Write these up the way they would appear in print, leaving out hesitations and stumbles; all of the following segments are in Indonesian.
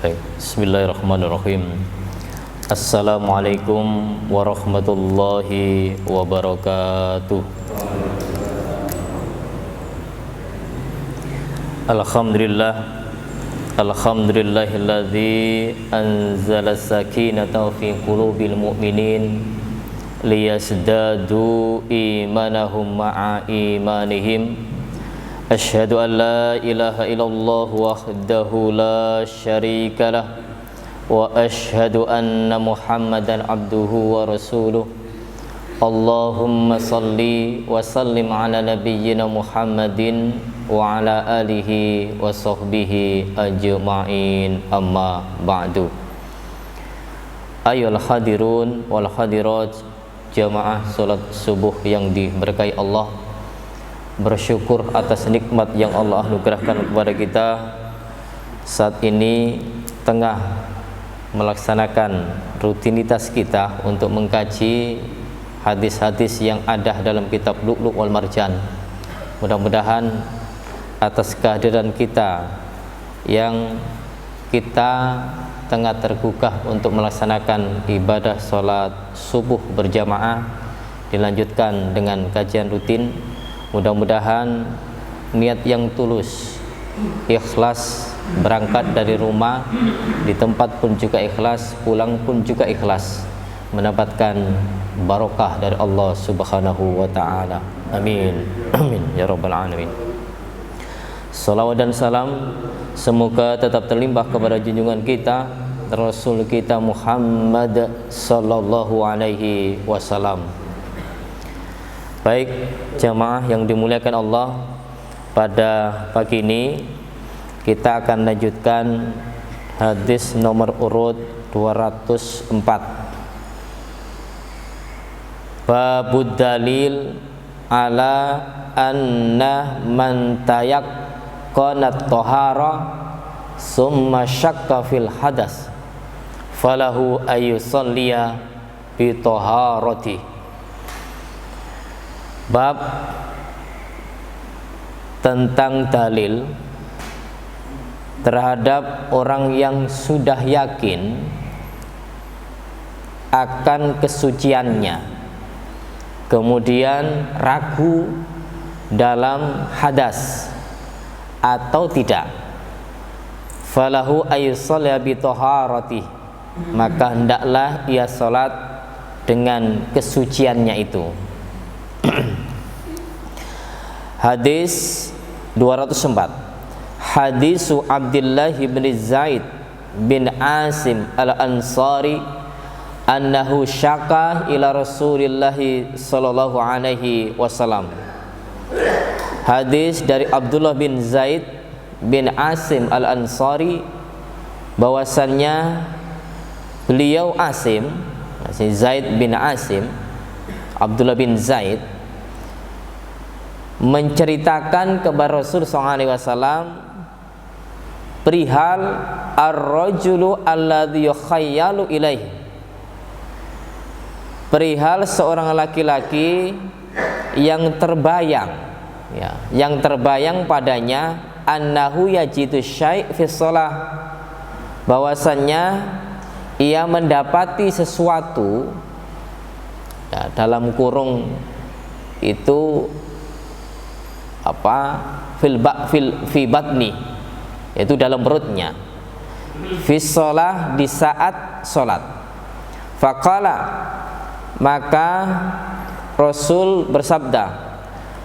Baik, bismillahirrahmanirrahim. Assalamualaikum warahmatullahi wabarakatuh. Alhamdulillahilladzi anzala sakinata fi qulubil mu'minin liyazdadu imanahum ma'a imanihim. Asyhadu an la ilaha illallah wahdahu la syarika lah wa asyhadu anna Muhammadan abduhu wa rasuluh. Allahumma salli wa sallim ala nabiyyina Muhammadin wa ala alihi wa sahbihi ajma'in, amma ba'du. Ayyuhal hadirun wal hadirat, jamaah salat subuh yang diberkahi Allah, bersyukur atas nikmat yang Allah anugerahkan kepada kita. Saat ini tengah melaksanakan rutinitas kita untuk mengkaji hadis-hadis yang ada dalam kitab Lu'lu' wal Marjan. Mudah-mudahan atas kehadiran kita yang kita tengah tergugah untuk melaksanakan ibadah sholat subuh berjamaah dilanjutkan dengan kajian rutin. Mudah-mudahan niat yang tulus, ikhlas, berangkat dari rumah, di tempat pun juga ikhlas, pulang pun juga ikhlas, mendapatkan barokah dari Allah Subhanahu wa ta'ala. Amin. Amin ya rabbal alamin. Salawat dan salam semoga tetap terlimpah kepada junjungan kita Rasul kita Muhammad sallallahu alaihi wasallam. Baik, jamaah yang dimuliakan Allah, pada pagi ini kita akan lanjutkan hadis nomor urut 204. Babud dalil ala anna man tayaqqanat tahara summa syakka fil hadas falahu ayyusalliya bi taharati. Bab tentang dalil terhadap orang yang sudah yakin akan kesuciannya, kemudian ragu dalam hadas atau tidak, falahu ayyusalli bi taharati, maka hendaklah ia salat dengan kesuciannya itu. Hadis 204. Hadisu Abdullah bin Zaid bin Asim al-Ansari annahu syaka ila Rasulillah sallallahu alaihi wasallam. Hadis dari Abdullah bin Zaid bin Asim al-Ansari, bahwasannya beliau Asim, Zaid bin Asim, Abdullah bin Zaid, menceritakan kepada Rasul SAW perihal ar-rajulu alladhi yukhayyalu ilaih, perihal seorang laki-laki yang terbayang, yang terbayang padanya annahu yajidu syai' fi shalah, bahwasannya ia mendapati sesuatu, dalam kurung itu fi batni, yaitu dalam perutnya, fi shalah, di saat salat. Faqala, maka Rasul bersabda,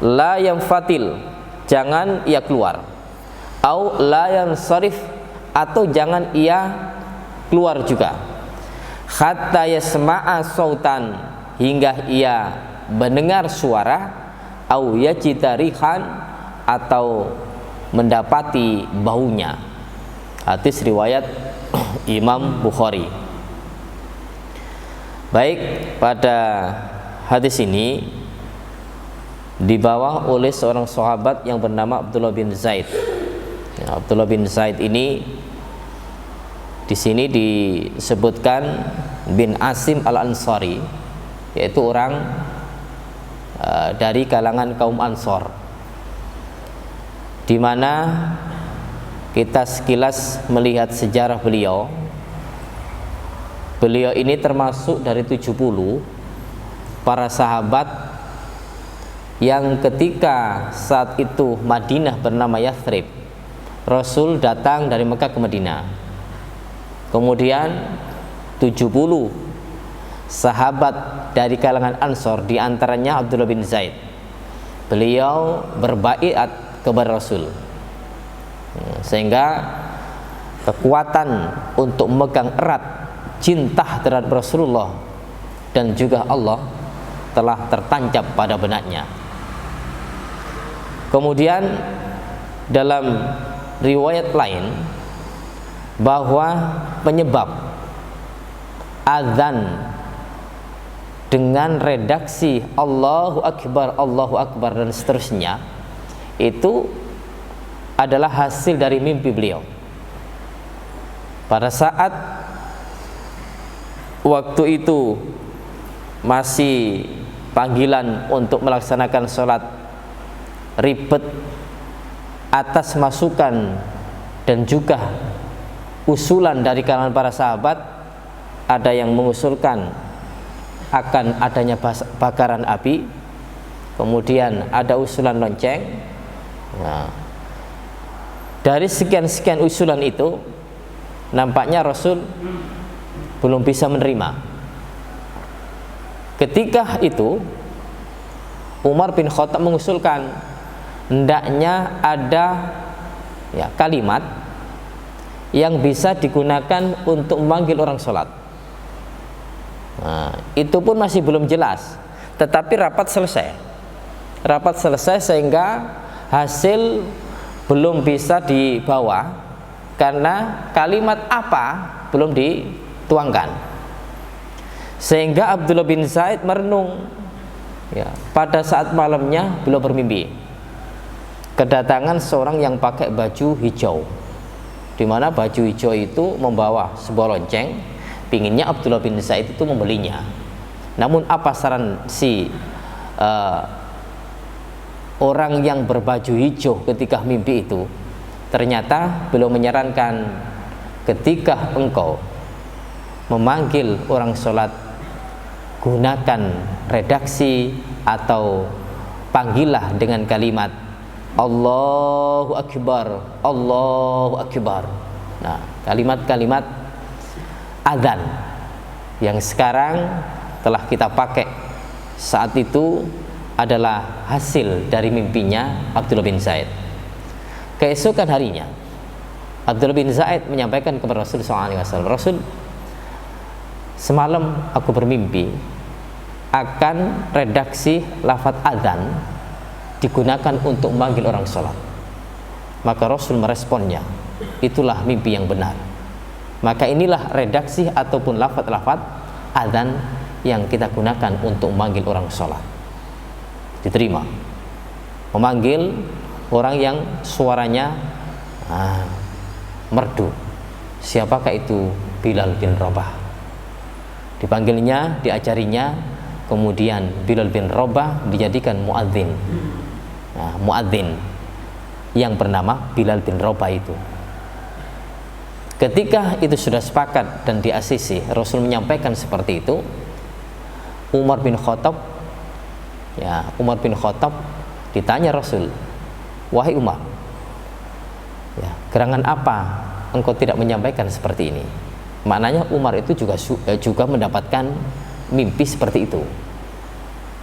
la yanfatil, jangan ia keluar, au la yansarif, atau jangan ia keluar juga, hatta yasma'a sautan, hingga ia mendengar suara, au yajida rihan, atau mendapati baunya. Hadis riwayat Imam Bukhari. Baik, pada hadis ini dibawa oleh seorang sahabat yang bernama Abdullah bin Zaid. Abdullah bin Zaid ini di sini disebutkan bin Asim al-Ansari, yaitu orang dari kalangan kaum Ansor, di mana kita sekilas melihat sejarah beliau. Beliau ini termasuk dari 70 para sahabat yang ketika saat itu Madinah bernama Yathrib, Rasul datang dari Mekah ke Madinah. Kemudian 70 sahabat dari kalangan Ansor, diantaranya Abdullah bin Zaid, beliau berbaiat kepada Rasul, sehingga kekuatan untuk memegang erat cinta terhadap Rasulullah dan juga Allah telah tertancap pada benaknya. Kemudian dalam riwayat lain bahwa penyebab azan dengan redaksi Allahu Akbar dan seterusnya itu adalah hasil dari mimpi beliau. Pada saat waktu itu masih panggilan untuk melaksanakan sholat ribet atas masukan dan juga usulan dari kalangan para sahabat. Ada yang mengusulkan akan adanya bakaran api, kemudian ada usulan lonceng. Nah, dari sekian-sekian usulan itu nampaknya Rasul belum bisa menerima. Ketika itu Umar bin Khattab mengusulkan hendaknya ada kalimat yang bisa digunakan untuk memanggil orang sholat. Nah, itu pun masih belum jelas, tetapi rapat selesai sehingga hasil belum bisa dibawa karena kalimat apa belum dituangkan. Sehingga Abdullah bin Zaid merenung, pada saat malamnya beliau bermimpi kedatangan seorang yang pakai baju hijau, di mana baju hijau itu membawa sebuah lonceng. Pinginnya Abdullah bin Zaid itu membelinya. Namun apa saran si orang yang berbaju hijau ketika mimpi itu? Ternyata beliau menyarankan, ketika engkau memanggil orang sholat, gunakan redaksi atau panggillah dengan kalimat Allahu Akbar, Allahu Akbar. Nah, kalimat-kalimat adzan yang sekarang telah kita pakai saat itu adalah hasil dari mimpinya Abdullah bin Zaid. Keesokan harinya Abdullah bin Zaid menyampaikan kepada Rasul SAW, Rasul, semalam aku bermimpi akan redaksi lafaz adzan digunakan untuk memanggil orang sholat. Maka Rasul meresponnya, itulah mimpi yang benar. Maka inilah redaksi ataupun lafaz-lafaz adzan yang kita gunakan untuk memanggil orang sholat. Diterima, memanggil orang yang suaranya merdu. Siapakah itu? Bilal bin Rabah. Dipanggilnya, diajarinya, kemudian Bilal bin Rabah dijadikan muadzin. Muadzin yang bernama Bilal bin Rabah itu. Ketika itu sudah sepakat dan di-ACC, Rasul menyampaikan seperti itu, Umar bin Khattab ditanya Rasul, wahai Umar, gerangan apa engkau tidak menyampaikan seperti ini? Maknanya Umar itu juga mendapatkan mimpi seperti itu.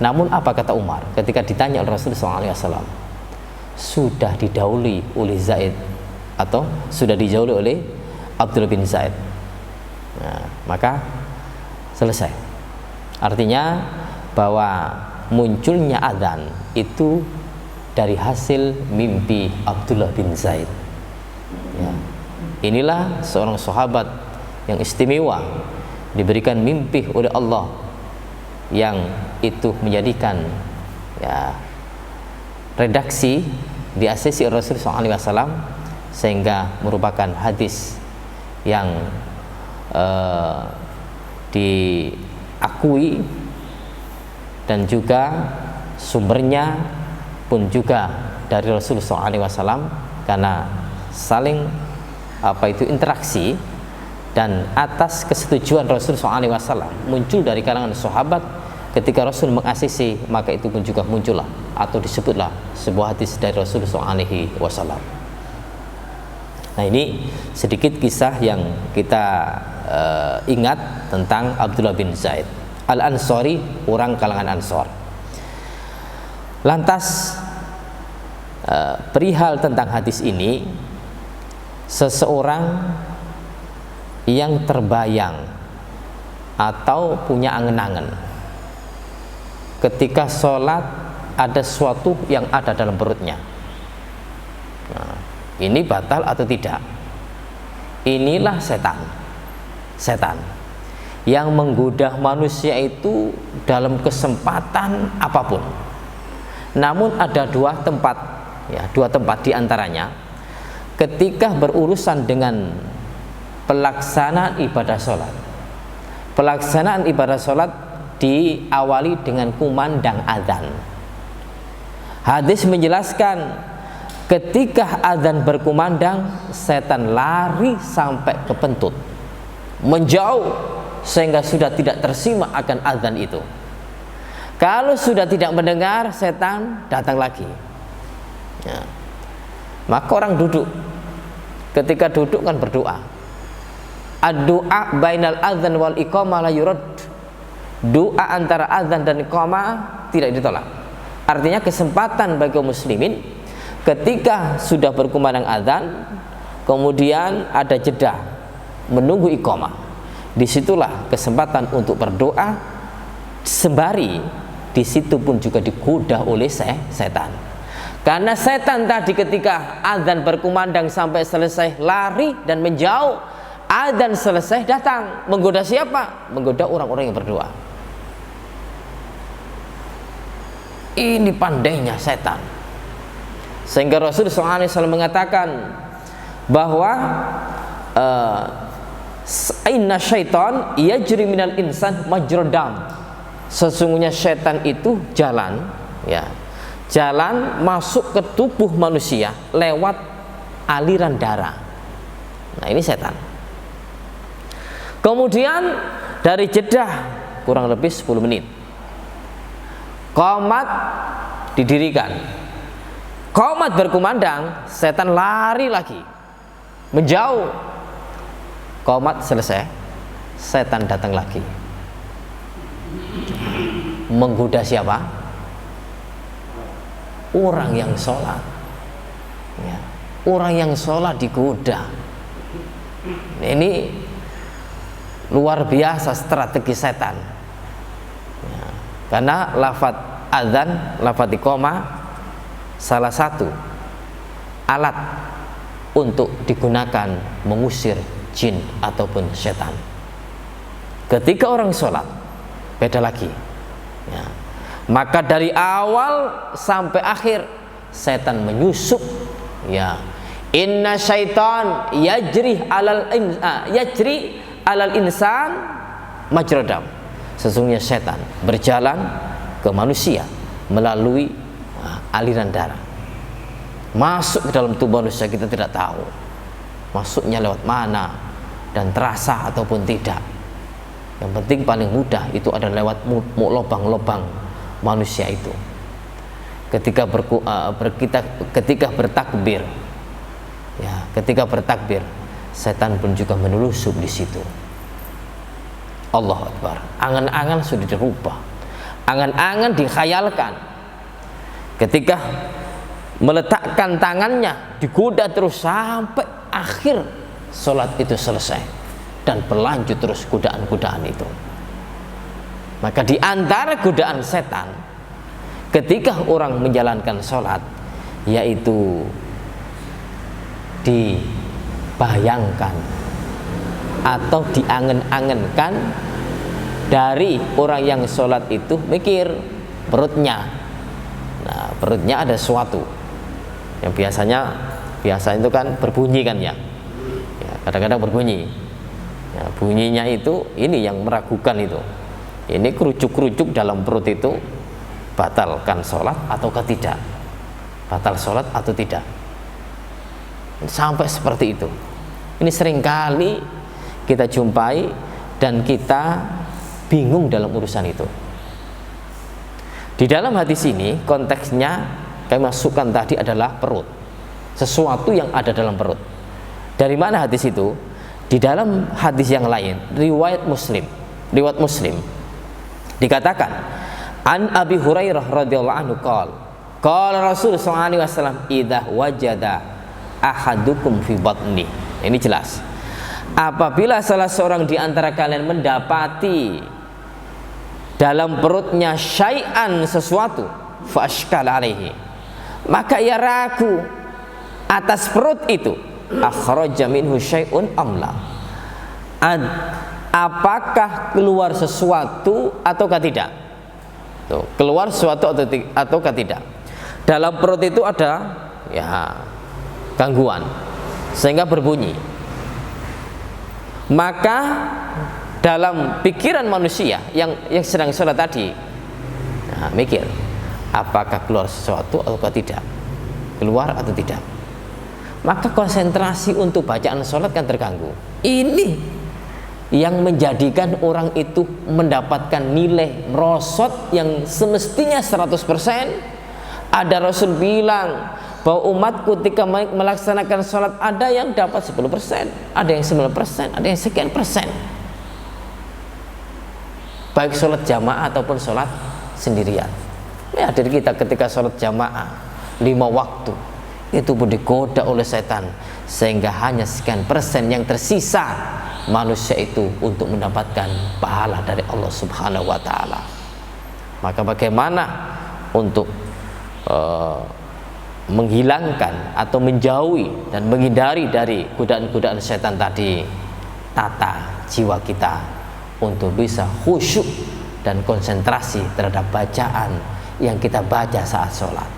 Namun apa kata Umar ketika ditanya oleh Rasul SAW? Sudah didahului oleh Zaid atau sudah dijauhi oleh Abdullah bin Zaid. Nah, maka selesai. Artinya bahwa munculnya adzan itu dari hasil mimpi Abdullah bin Zaid. Inilah seorang sahabat yang istimewa, diberikan mimpi oleh Allah yang itu menjadikan redaksi di ACC Rasulullah SAW, sehingga merupakan hadis yang diakui dan juga sumbernya pun juga dari Rasulullah SAW, karena saling interaksi, dan atas kesetujuan Rasul SAW muncul dari kalangan sahabat ketika Rasul mengasisi, maka itu pun juga muncullah atau disebutlah sebuah hadis dari Rasul SAW. Nah, ini sedikit kisah yang kita ingat tentang Abdullah bin Zaid Al-Ansari, orang kalangan Ansor. Lantas perihal tentang hadis ini, seseorang yang terbayang atau punya angen-angen ketika sholat ada sesuatu yang ada dalam perutnya, nah, ini batal atau tidak? Inilah setan yang menggoda manusia itu dalam kesempatan apapun. Namun ada dua tempat diantaranya ketika berurusan dengan pelaksanaan ibadah sholat. Pelaksanaan ibadah sholat diawali dengan kumandang azan. Hadis menjelaskan ketika azan berkumandang, setan lari sampai ke pentut, menjauh sehingga sudah tidak tersimak akan azan itu. Kalau sudah tidak mendengar, setan datang lagi. Ya. Maka orang duduk, ketika duduk kan berdoa. Ad-du'a bainal adzan wal iqamah la yurad. Doa antara azan dan iqamah tidak ditolak. Artinya kesempatan bagi kaum muslimin ketika sudah berkumandang azan, kemudian ada jeda menunggu iqamah. Disitulah kesempatan untuk berdoa, sembari di situ pun juga digoda oleh setan. Karena setan tadi ketika azan berkumandang sampai selesai lari dan menjauh. Adzan selesai datang, menggoda siapa? Menggoda orang-orang yang berdoa. Ini pandainya setan, sehingga Rasulullah SAW mengatakan bahwa inna syaitan yajri minal insan majrad dam. Sesungguhnya setan itu jalan masuk ke tubuh manusia lewat aliran darah. Nah, ini setan. Kemudian dari jeda kurang lebih 10 menit, qomat didirikan. Qomat berkumandang, setan lari lagi, menjauh. Qomat selesai, setan datang lagi. Menggoda siapa? Orang yang sholat. Ya. Orang yang sholat digoda. Ini luar biasa strategi setan ya, karena lafaz adzan, lafaz iqamah salah satu alat untuk digunakan mengusir jin ataupun setan. Ketika orang sholat beda lagi ya. Maka dari awal sampai akhir setan menyusup ya. Inna syaitan yajri alal insan majradam. Sesungguhnya setan berjalan ke manusia melalui aliran darah, masuk ke dalam tubuh manusia. Kita tidak tahu masuknya lewat mana dan terasa ataupun tidak. Yang penting paling mudah itu adalah lewat lubang-lubang manusia itu. Ketika bertakbir ya, ketika bertakbir, setan pun juga menelusup di situ. Allahu Akbar. Angan-angan sudah dirubah, angan-angan dikhayalkan. Ketika meletakkan tangannya, digoda terus sampai akhir sholat itu selesai, dan berlanjut terus godaan-godaan itu. Maka di antara godaan setan ketika orang menjalankan sholat, yaitu dibayangkan atau diangen-angenkan dari orang yang sholat itu mikir perutnya. Nah, perutnya ada sesuatu yang biasa itu kan berbunyi kan ya, kadang-kadang berbunyi ya, bunyinya itu ini yang meragukan itu. Ini kerucuk-kerucuk dalam perut itu batalkan sholat ataukah tidak, batal sholat atau tidak Sampai seperti itu. Ini seringkali kita jumpai dan kita bingung dalam urusan itu. Di dalam hadis ini konteksnya kami masukkan tadi adalah perut, sesuatu yang ada dalam perut. Dari mana hadis itu? Di dalam hadis yang lain, riwayat Muslim dikatakan, an Abi Hurairah radhiyallahu anhu qala Rasul sallallahu alaihi wasallam idza wajada ahadukum fi batni. Ini jelas. Apabila salah seorang di antara kalian mendapati dalam perutnya syai'an sesuatu, fa ashkal alaihi, maka ia ragu atas perut itu, akhraja minhu syai'un amla, apakah keluar sesuatu ataukah tidak. Tuh, keluar sesuatu ataukah tidak. Dalam perut itu ada ya gangguan sehingga berbunyi. Maka dalam pikiran manusia yang sedang sholat tadi, nah, mikir apakah keluar sesuatu ataukah tidak, keluar atau tidak. Maka konsentrasi untuk bacaan sholat kan terganggu. Ini yang menjadikan orang itu mendapatkan nilai merosot yang semestinya 100%. Ada Rasul bilang bahwa umatku ketika melaksanakan sholat ada yang dapat 10%, ada yang 9%, ada yang sekian persen. Baik sholat jamaah ataupun sholat sendirian. Ya, dari kita ketika sholat jamaah 5 waktu itu pun digoda oleh setan sehingga hanya sekian persen yang tersisa manusia itu untuk mendapatkan pahala dari Allah Subhanahu wa taala. Maka bagaimana untuk menghilangkan atau menjauhi dan menghindari dari godaan-godaan setan tadi? Tata jiwa kita untuk bisa khusyuk dan konsentrasi terhadap bacaan yang kita baca saat sholat.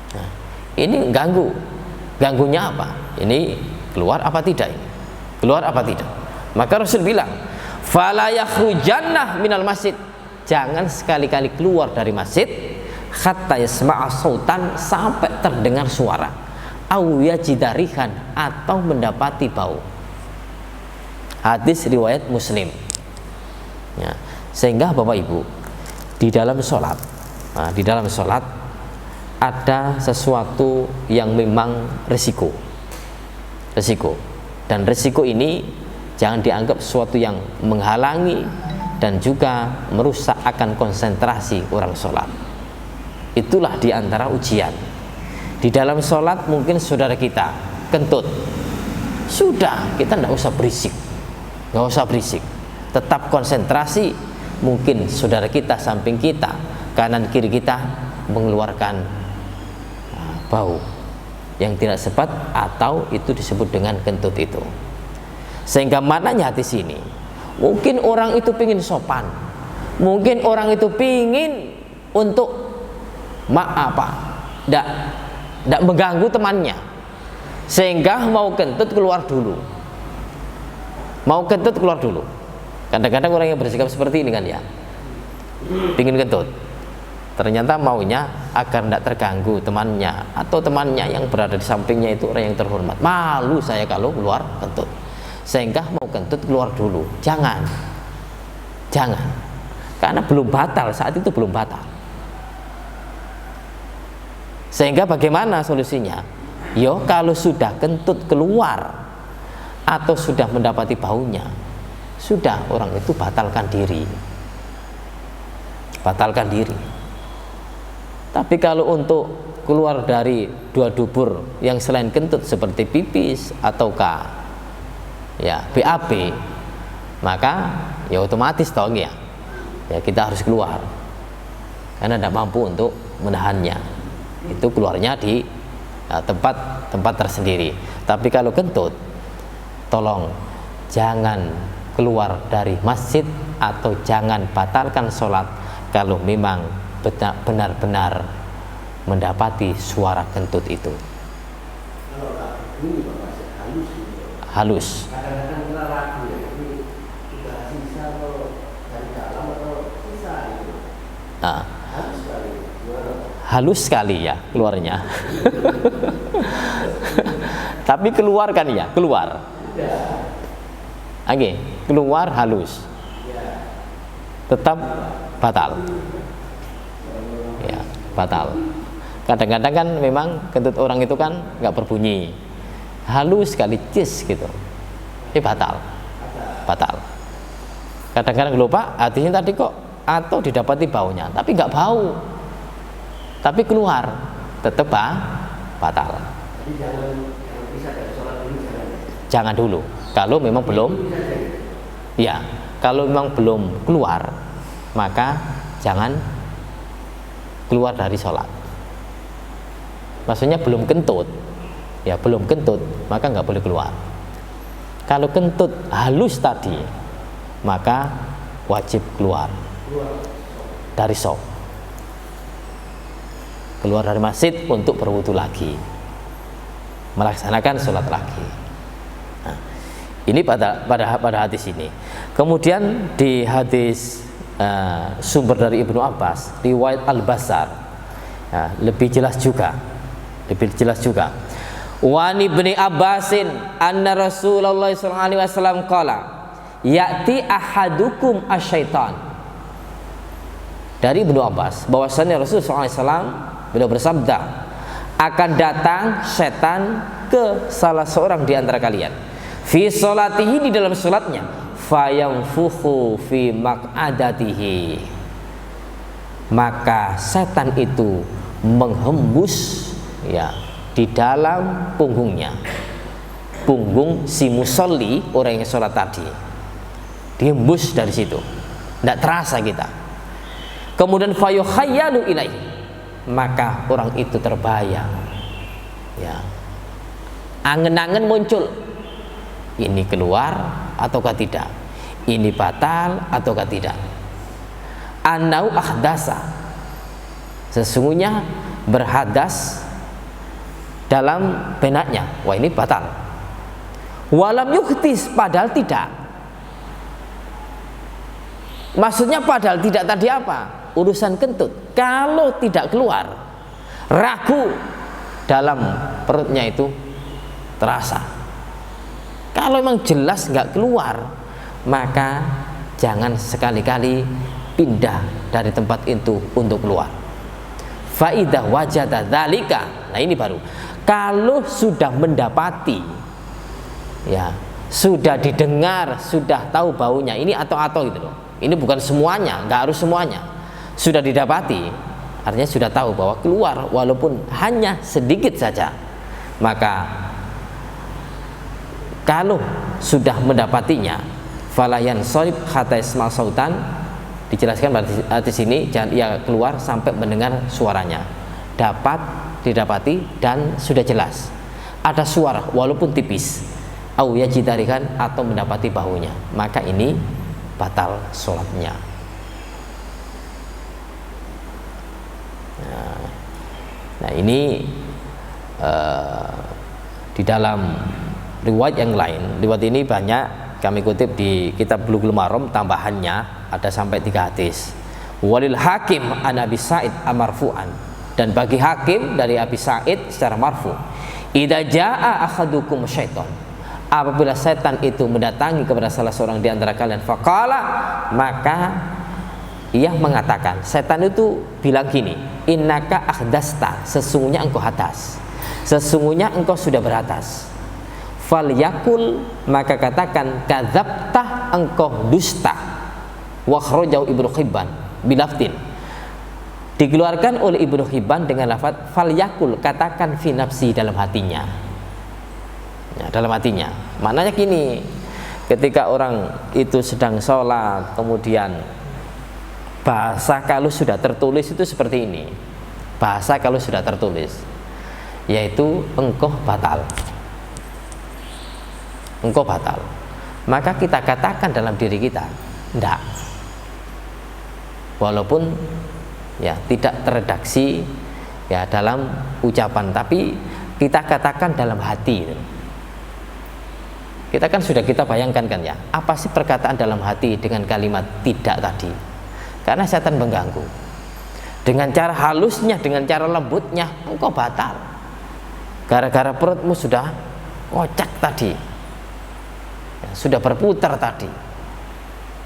Nah, ini ganggunya apa? Ini keluar apa tidak? Ini keluar apa tidak? Maka Rasul bilang, fala yakhrujannah minal masjid, jangan sekali-kali keluar dari masjid hatta yasma'a sautan, sampai terdengar suara, au yajidarihan, atau mendapati bau. Hadis riwayat Muslim. Ya, sehingga Bapak Ibu di dalam sholat, ada sesuatu yang memang risiko, dan risiko ini jangan dianggap sesuatu yang menghalangi dan juga merusak akan konsentrasi orang sholat. Itulah diantara ujian. Di dalam sholat mungkin saudara kita kentut, sudah kita tidak usah berisik, tetap konsentrasi. Mungkin saudara kita samping kita, kanan kiri kita mengeluarkan bau yang tidak sepat atau itu disebut dengan kentut itu. Sehingga maknanya di sini, mungkin orang itu pingin sopan, mungkin orang itu pingin untuk tidak mengganggu temannya, sehingga mau kentut keluar dulu. Kadang-kadang orang yang bersikap seperti ini kan ya, pingin kentut, ternyata maunya agar tidak terganggu temannya, atau temannya yang berada di sampingnya itu orang yang terhormat. Malu saya kalau keluar kentut, sehingga mau kentut keluar dulu. Jangan, karena belum batal, saat itu belum batal. Sehingga bagaimana solusinya? Yo, kalau sudah kentut keluar atau sudah mendapati baunya, sudah, orang itu batalkan diri. Tapi kalau untuk keluar dari dua dubur yang selain kentut seperti pipis ataukah ya BAB, maka ya otomatis dong ya kita harus keluar karena tidak mampu untuk menahannya. Itu keluarnya di tempat tersendiri. Tapi kalau kentut, tolong jangan keluar dari masjid atau jangan batalkan sholat kalau memang benar-benar mendapati suara kentut itu. Halus. Kadang-kadang kita ragu ya, ini sudah sisa atau dari dalam atau sisa itu. Halus sekali ya keluarnya. Tapi keluar kan ya, keluar. Oke, keluar halus. Tetap batal. Ya, batal. Kadang-kadang kan memang kentut orang itu kan nggak berbunyi. Halus sekali cis gitu. Ini batal. Batal. Kadang-kadang lupa artinya tadi kok atau didapati baunya, tapi nggak bau. Tapi keluar, tetap batal. Jangan dulu. Kalau memang belum, ya, kalau memang belum keluar, maka jangan keluar dari sholat. Maksudnya belum kentut, ya belum kentut, maka nggak boleh keluar. Kalau kentut halus tadi, maka wajib keluar dari shop, keluar dari masjid untuk berwudu lagi, melaksanakan sholat lagi. Nah, ini pada hadis ini. Kemudian di hadis sumber dari Ibnu Abbas, riwayat Al-Basar, lebih jelas juga. Wa Ibnu Abbasin anna Rasulullah sallallahu alaihi wasallam qala ya'ti ahadukum asyaitan. Dari Ibnu Abbas bahwasanya Rasulullah SAW beliau bersabda, akan datang setan ke salah seorang di antara kalian fi sholatihi, di dalam sholatnya, fayanfukhu fi maq'adatihi, maka setan itu menghembus ya di dalam punggungnya, punggung si musolli, orang yang sholat tadi, dihembus dari situ, tidak terasa kita. Kemudian fayukhayyalu ilaihi, maka orang itu terbayang, ya, angen-angen muncul, ini keluar ataukah tidak, ini batal ataukah tidak. Annau ahdasa, sesungguhnya berhadas dalam benaknya, wah ini batal. Walam yuhtis, padahal tidak. Maksudnya padahal tidak tadi apa? Urusan kentut. Kalau tidak keluar, ragu dalam perutnya itu terasa. Kalau memang jelas nggak keluar, maka jangan sekali-kali pindah dari tempat itu untuk keluar. Faidah wajada dzalika. Nah ini baru. Kalau sudah mendapati, ya sudah didengar, sudah tahu baunya, ini atau gitu loh. Ini bukan semuanya, nggak harus semuanya. Sudah didapati, artinya sudah tahu bahwa keluar walaupun hanya sedikit saja. Maka kalau sudah mendapatinya, falayan sorib hatta yasma sautan, dijelaskan di sini, jangan ia keluar sampai mendengar suaranya. Didapati dan sudah jelas ada suara walaupun tipis, au yajidarikan, atau mendapati baunya, maka ini batal sholatnya. Nah ini di dalam riwayat yang lain, riwayat ini banyak kami kutip di kitab Bulughul Maram, tambahannya ada sampai 3 hadis. Walil Hakim an Abi Sa'id amarfu'an, dan bagi Hakim dari Abi Sa'id secara marfu, idza jaa ahadukum syaitan, apabila setan itu mendatangi kepada salah seorang di antara kalian, faqala, maka ia mengatakan, setan itu bilang gini, innaka akhdasta, sesungguhnya engkau hadas, sesungguhnya engkau sudah beratas. Falyakul, maka katakan, kadzabtah, engkau dusta. Wa kharajahu Ibnu Hibban bilaftin, dikeluarkan oleh Ibnu Hibban dengan lafaz falyakul, katakan fi nafsi, dalam hatinya. Ya, dalam hatinya. Maknanya gini, ketika orang itu sedang sholat, kemudian bahasa kalau sudah tertulis itu seperti ini. Bahasa kalau sudah tertulis, yaitu engkau batal. Engkau batal. Maka kita katakan dalam diri kita, enggak. Walaupun ya tidak terredaksi ya dalam ucapan, tapi kita katakan dalam hati. Kita kan sudah kita bayangkan kan ya, apa sih perkataan dalam hati dengan kalimat tidak tadi? Karena setan mengganggu. Dengan cara halusnya, dengan cara lembutnya, engkau batal. Gara-gara perutmu sudah kocak tadi, ya, sudah berputar tadi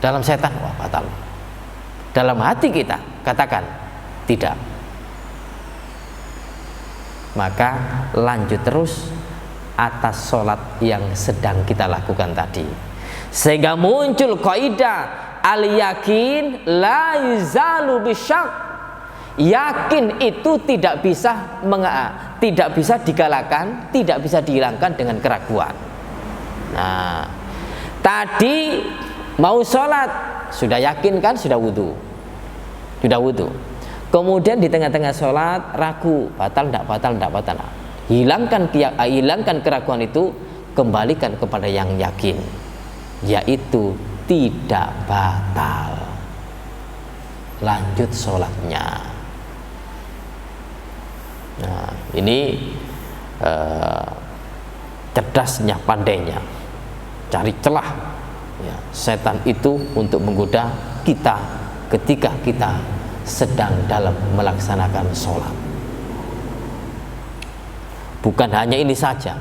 dalam setan, wah batal. Dalam hati kita katakan tidak, maka lanjut terus atas sholat yang sedang kita lakukan tadi, sehingga muncul kaidah al yakin la yuzalu bisyak. Yakin itu tidak bisa digalakkan, tidak bisa dihilangkan dengan keraguan. Nah, tadi mau sholat sudah yakin kan, sudah wudhu. Kemudian di tengah-tengah sholat ragu, batal tidak batal. Hilangkan keraguan itu, kembalikan kepada yang yakin, yaitu tidak batal. Lanjut sholatnya. Nah, ini cerdasnya, pandainya cari celah ya, setan itu untuk menggoda kita ketika kita sedang dalam melaksanakan sholat. Bukan hanya ini saja,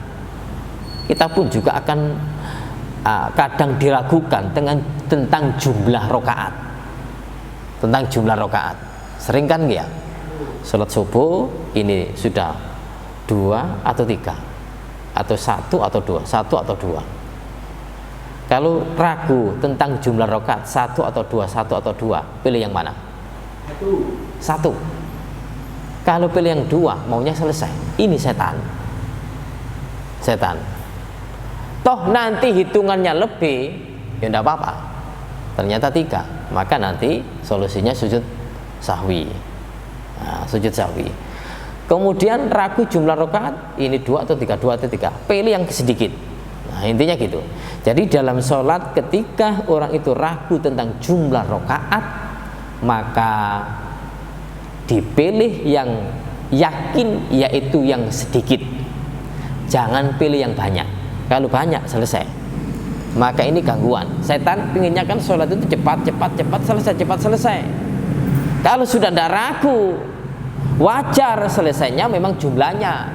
kita pun juga akan kadang diragukan tentang jumlah rokaat. Sering kan ya, sholat subuh ini sudah 2 atau 3 atau 1 atau 2. Kalau ragu tentang jumlah rakaat 1 atau 2, pilih yang mana? 1. Kalau pilih yang 2, maunya selesai. Ini setan. Toh nanti hitungannya lebih, ya enggak apa-apa. Ternyata 3, maka nanti solusinya sujud sahwi. Nah, sujud sahwi. Kemudian ragu jumlah rakaat ini 2 atau 3, pilih yang sedikit. Nah, intinya gitu. Jadi dalam sholat ketika orang itu ragu tentang jumlah rakaat, maka dipilih yang yakin, yaitu yang sedikit. Jangan pilih yang banyak. Kalau banyak selesai, maka ini gangguan. Setan pinginnya kan sholat itu cepat selesai. Kalau sudah tidak ragu, wajar selesainya memang jumlahnya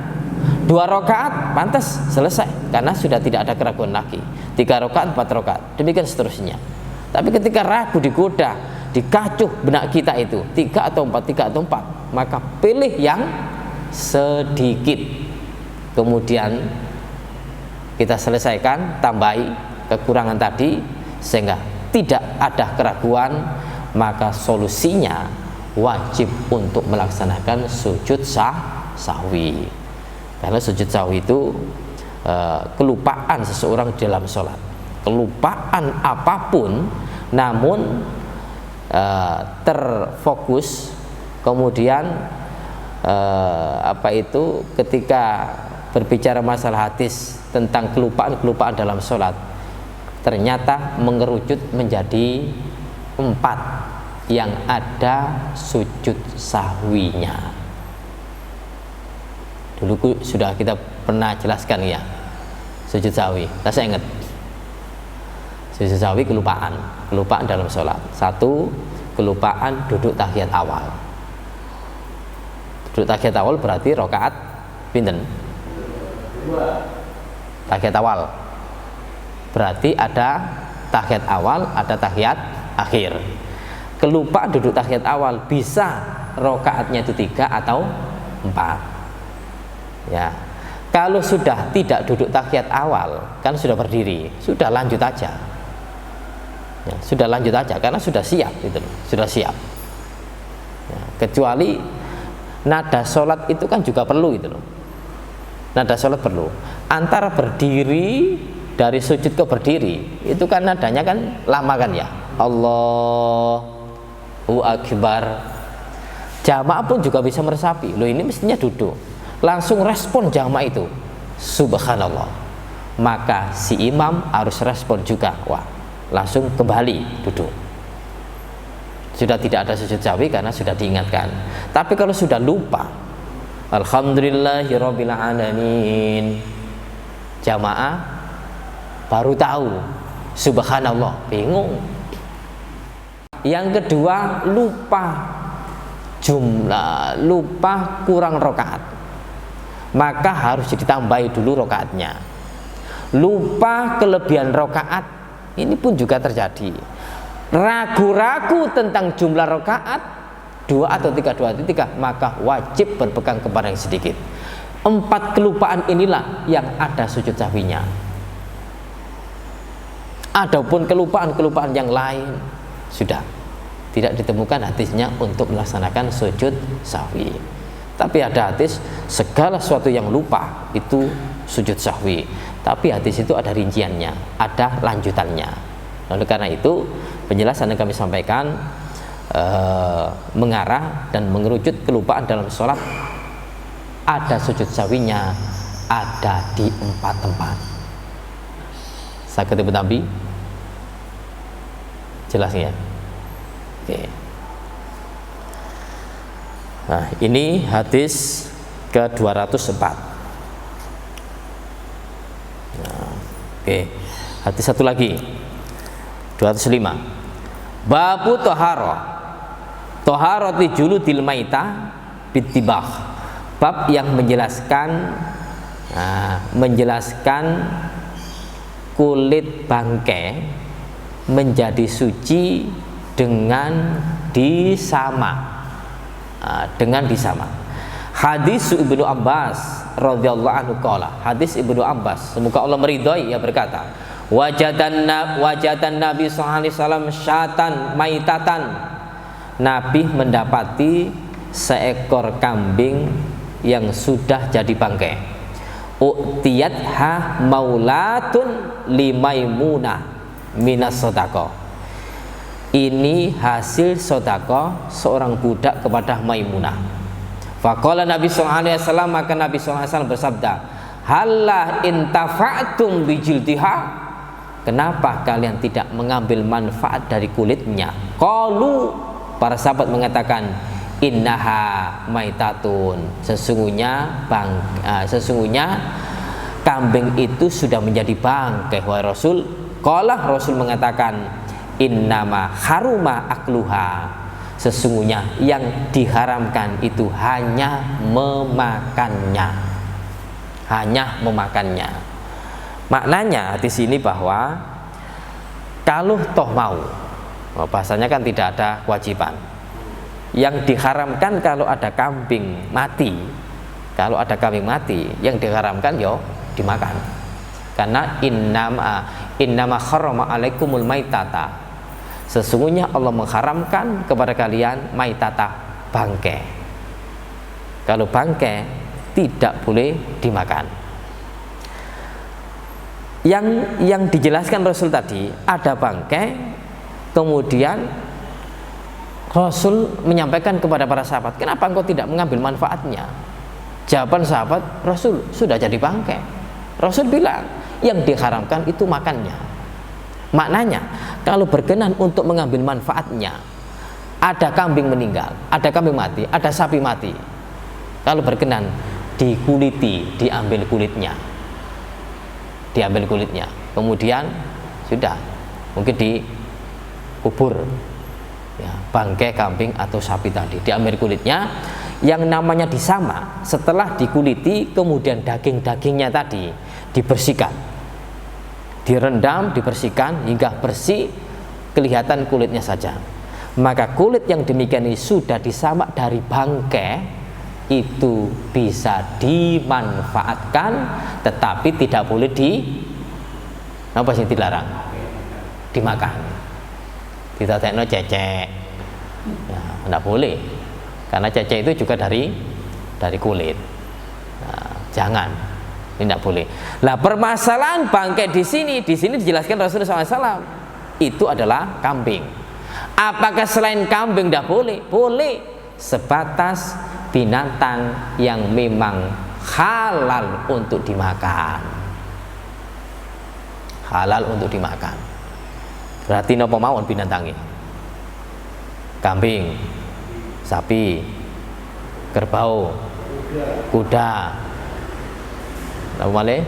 2 rakaat pantas selesai, karena sudah tidak ada keraguan lagi. 3 rakaat, 4 rakaat, demikian seterusnya. Tapi ketika ragu, digoda, dikacuh benak kita itu 3 atau 4, maka pilih yang sedikit. Kemudian kita selesaikan, tambahi kekurangan tadi sehingga tidak ada keraguan, maka solusinya wajib untuk melaksanakan sujud sahwi. Karena sujud sahwi itu kelupaan seseorang dalam sholat, kelupaan apapun, namun terfokus. Kemudian ketika berbicara masalah hadis tentang kelupaan dalam sholat, ternyata mengerucut menjadi 4 yang ada sujud sahwinya. Dulu sudah kita pernah jelaskan ya, sujud sahwi. Saya ingat sujud sahwi kelupaan dalam sholat. 1, kelupaan duduk tahiyat awal. Duduk tahiyat awal berarti rakaat pinten? 2. Tahiyat awal berarti ada tahiyat awal, ada tahiyat akhir. Kelupaan duduk tahiyat awal, bisa rakaatnya itu 3 atau 4. Ya, kalau sudah tidak duduk tahiyat awal, kan sudah berdiri, sudah lanjut aja. Ya, sudah lanjut aja karena sudah siap gitu loh, sudah siap. Ya, kecuali nada sholat itu kan juga perlu gitu loh. Nada sholat perlu. Antara berdiri dari sujud ke berdiri itu kan nadanya kan lama kan ya. Allahu Akbar. Jamaah pun juga bisa meresapi. Loh, ini mestinya duduk. Langsung respon jamaah itu, subhanallah. Maka si imam harus respon juga, wah, langsung kembali duduk. Sudah tidak ada sujud sahwi karena sudah diingatkan. Tapi kalau sudah lupa, alhamdulillahirabbil alamin, jamaah baru tahu, subhanallah, bingung. Yang kedua, lupa kurang rakaat, maka harus ditambahi dulu rakaatnya. lupa kelebihan rakaat, ini pun juga terjadi. Ragu-ragu tentang jumlah rakaat 2 atau 3, maka wajib berpegang kepada yang sedikit. 4 kelupaan inilah yang ada sujud sahwinya. Adapun kelupaan-kelupaan yang lain sudah tidak ditemukan hadisnya untuk melaksanakan sujud sahwi. Tapi ada hadis segala sesuatu yang lupa itu sujud sahwi. Tapi hadis itu ada rinciannya, ada lanjutannya. Oleh karena itu penjelasan yang kami sampaikan mengarah dan mengerucut kelupaan dalam sholat ada sujud sahwinya, ada di 4 tempat. Sakit Ibu Tambi? Jelas ya? Oke. Nah, ini hadis ke-204. Nah, oke. Hadis satu lagi. 205. Babu Toharoti juludil maita bitibah. Bab yang menjelaskan kulit bangkai menjadi suci dengan disama. Hadis Ibnu Abbas radhiyallahu anhu qala. Hadis Ibnu Abbas, semoga Allah meridhai, ia berkata, wajadan Nabi sallallahu alaihi wasallam syatan maitatan. Nabi mendapati seekor kambing yang sudah jadi bangkai. U'tiyatha maulatun limaimunah minas sodako. Ini hasil sodako seorang budak kepada Maimunah. Faqala Nabi SAW, maka Nabi SAW bersabda, halla intafa'tum bijildiha. Kenapa kalian tidak mengambil manfaat dari kulitnya? Qalu, para sahabat mengatakan, innaha maitatun. Sesungguhnya kambing itu sudah menjadi bangkai, wahai Rasul. Qala, Rasul mengatakan, innama haruma akluha. Sesungguhnya yang diharamkan itu hanya memakannya. Maknanya di sini bahwa kalau toh mau, bahasanya kan tidak ada kewajiban. Yang diharamkan kalau ada kambing mati, yang diharamkan yo dimakan. Karena innama harrama alaikumul maitata. Sesungguhnya Allah mengharamkan kepada kalian maitata, bangkai. Kalau bangkai tidak boleh dimakan. Yang dijelaskan Rasul tadi, ada bangkai, kemudian Rasul menyampaikan kepada para sahabat, kenapa engkau tidak mengambil manfaatnya? Jawaban sahabat, Rasul sudah jadi bangkai. Rasul bilang, yang diharamkan itu makannya. Maknanya, kalau berkenan untuk mengambil manfaatnya, ada kambing meninggal, ada kambing mati, ada sapi mati, kalau berkenan dikuliti, diambil kulitnya, kemudian sudah mungkin dikubur, ya, bangkai kambing atau sapi tadi diambil kulitnya. Yang namanya disama, setelah dikuliti kemudian daging-dagingnya tadi dibersihkan, direndam, dibersihkan hingga bersih, kelihatan kulitnya saja. Maka kulit yang demikian ini sudah disamak dari bangkai, itu bisa dimanfaatkan, tetapi tidak boleh apa sih dilarang? Dimakan. Ditatekno cecek, ya, tidak boleh. Karena cecek itu juga dari kulit. Nah, jangan. Ini tidak boleh. Lah permasalahan bangkai di sini dijelaskan Rasulullah SAW itu adalah kambing. Apakah selain kambing tidak boleh? Boleh, sebatas binatang yang memang halal untuk dimakan. Berarti nopo mawon binatangnya? Kambing, sapi, kerbau, kuda, apa malih?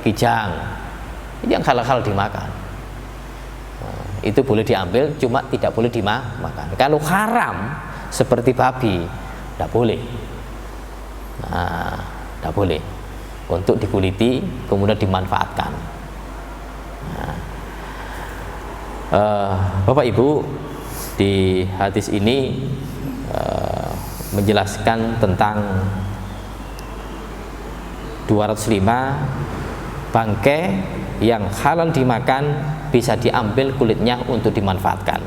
Kijang. Ini yang halal dimakan. Nah, itu boleh diambil, cuma tidak boleh dimakan. Kalau haram seperti babi, tidak boleh. Nah, tidak boleh. untuk dikuliti kemudian dimanfaatkan. Nah, Bapak Ibu, di hadis ini menjelaskan tentang 205 bangkai yang halal dimakan, bisa diambil kulitnya untuk dimanfaatkan.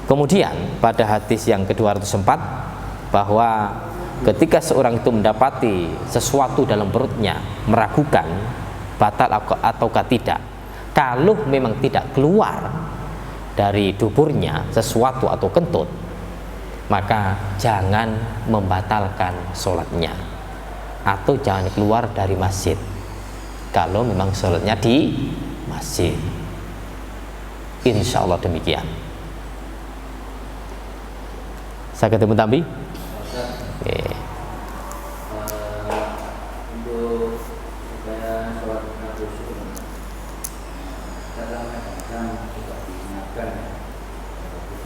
Kemudian pada hadis yang ke-204 bahwa ketika seorang itu mendapati sesuatu dalam perutnya, meragukan batal ataukah tidak, kalau memang tidak keluar dari duburnya sesuatu atau kentut, maka jangan membatalkan sholatnya atau jangan keluar dari masjid kalau memang sholatnya di masjid. Insya Allah demikian. Saya ketemu Tambi. Oke. Untuk supaya sholat khusyuk, kadang-kadang juga diingatkan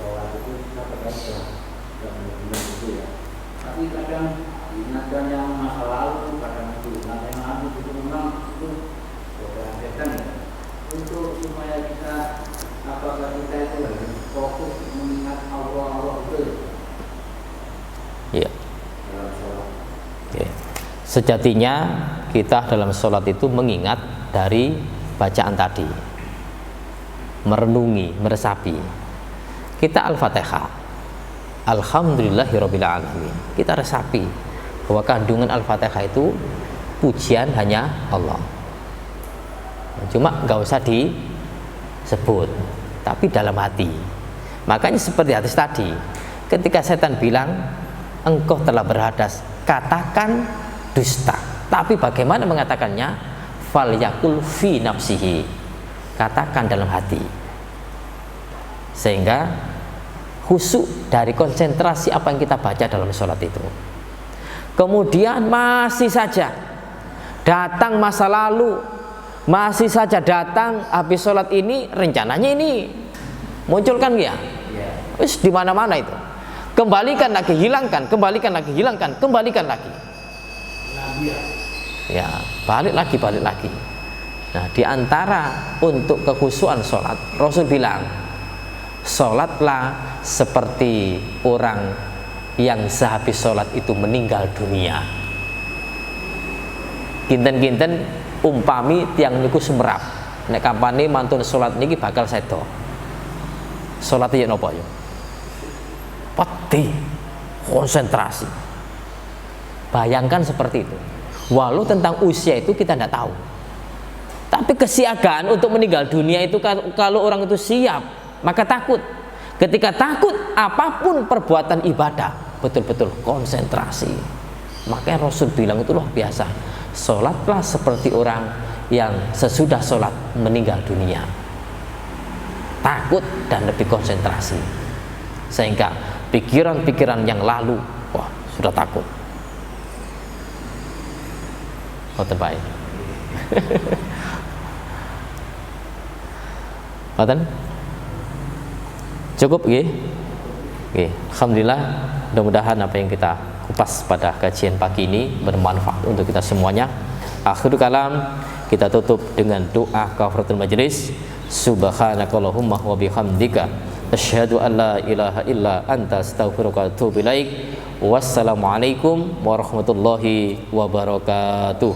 sholat itu kita bekerja benar-benar itu ya. Tapi kadang diingatkan yang masa lalu, kadang diingatkan yang lalu itu memang itu berbeda ya. Untuk supaya kita apakah kita itu harus fokus mengingat Allah itu. Ya. Sejatinya kita dalam sholat itu mengingat dari bacaan tadi, merenungi, meresapi. Kita Al-Fatihah, Alhamdulillahirabbil alamin, kita resapi bahwa kandungan Al-Fatihah itu pujian hanya Allah. Cuma nggak usah disebut, tapi dalam hati. Makanya seperti hadis tadi, ketika setan bilang engkau telah berhadas, katakan dusta. Tapi bagaimana mengatakannya? Fal yakul fi nafsihi, katakan dalam hati. Sehingga khusyuk dari konsentrasi apa yang kita baca dalam sholat itu. Kemudian masih saja datang masa lalu, masih saja datang habis sholat ini, rencananya ini munculkan ya, wis di mana-mana itu. Kembalikan lagi, hilangkan, kembalikan lagi, hilangkan, kembalikan lagi. Ya, balik lagi, balik lagi. Nah, di antara untuk kekhusyuan sholat, Rasul bilang, sholatlah seperti orang yang sehabis sholat itu meninggal dunia. Kinten-kinten umpami tiang niku semerap, nek kampane mantun sholat niki bakal sedo. Sholat ya nopo ya? Peti, konsentrasi. Bayangkan seperti itu. Walau tentang usia itu kita tidak tahu, tapi kesiagaan untuk meninggal dunia itu kalau orang itu siap, maka takut. Ketika takut, apapun perbuatan ibadah betul-betul konsentrasi. Makanya Rasul bilang itu luar biasa. Sholatlah seperti orang yang sesudah sholat meninggal dunia. Takut dan lebih konsentrasi. Sehingga pikiran-pikiran yang lalu, wah, sudah takut. Oh, terbaik. Matan? Cukup, nggih? Nggih. Alhamdulillah, mudah-mudahan apa yang kita kupas pada kajian pagi ini bermanfaat untuk kita semuanya. Akhirul kalam, kita tutup dengan doa kafaratul majlis. Subhanakallahumma wa bihamdika asyhadu an la ilaha illa anta astaghfiruka wa atubu ilaik. Wassalamualaikum warahmatullahi wabarakatuh.